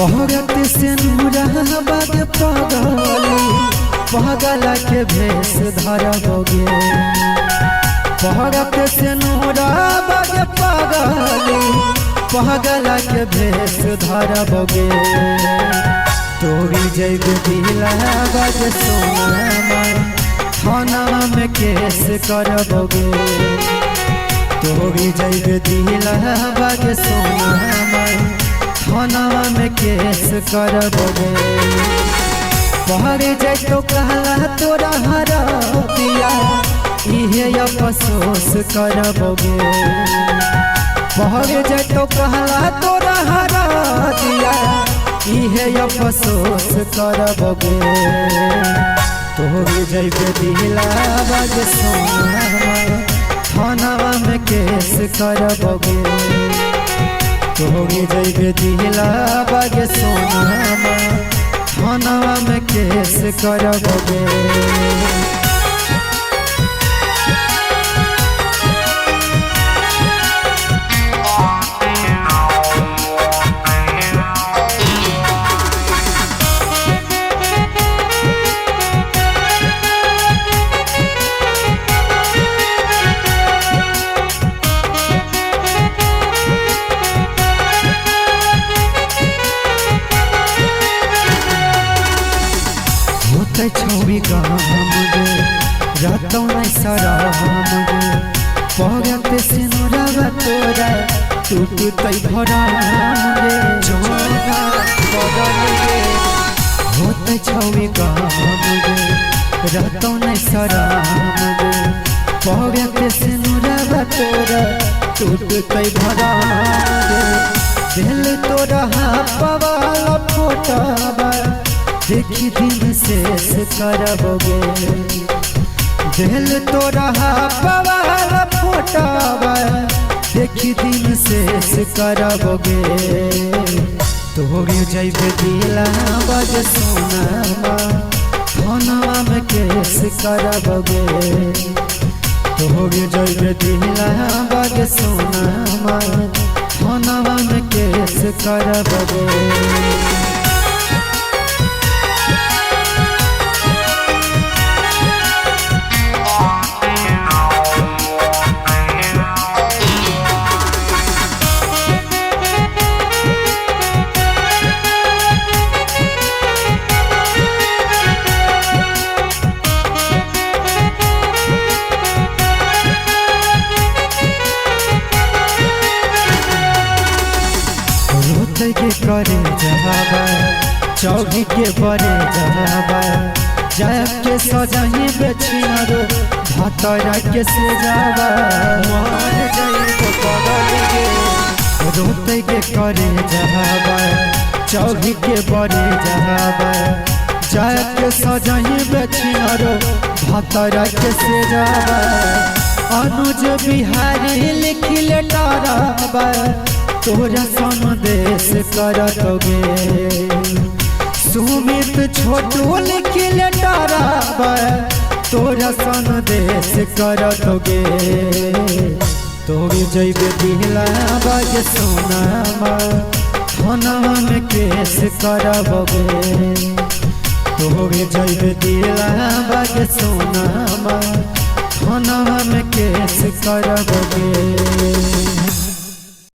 पहरत से नूराबाद पगली पगल के भेष धरबोगे। पहरत से नूराबाद पगली पगल के भेष धरबोगे। तोरी जैब दिलाबाद सोना थाना में केस करबोगे। तोरी जैब दिलाबाद सोना थाना में केस करबोगे। पहर जैतो कहला तोरा हरा दिया इहे अफसोस करबोगे। पहर जैतो कहला तोरा हरा दिया इहे अफसोस करबोगे। तोरी जैब दिलाबाद सोना थाना में केस करबोगे। तोरी जैब दिलाबाद सोना थाना में केस करबोगे। छवि रातों नहीं सारा पगत से नुराबा तोरा टूट भरा होते छवि रातों नहीं सारा पगत से नुराबा तोरा टूट भरा दिल तोरा पवाला फोटाबा देखी दिन शेष करबोगे। दिल तोरा पवार फोटाबा देखी दिन शेष करबोगे। तोरी जैब दिलाबाद सोना थाना में केस करबोगे। तोरी जैब दिलाबाद सोना थाना में केस करबोगे। के करे जहाबा चौकी के बड़े जहाबा जब के सजाही बेचिना रो भातरा के से जावा मान जाई तो पगल गे। रोते के करे जहाबा चौकी के बड़े जहाबा जब के सजाही बेचिना रो भातरा के से जावा। अनुज बिहारी लिखिले डराबा तोरा संदेश करतोगे। सुमित छोटू लिखिले डराबा तोरा संदेश करतोगे। तोरी जैब दिलाबाद सोना थाना में केस करबोगे। तोरी जैब दिलाबाद सोना थाना में केस करबोगे।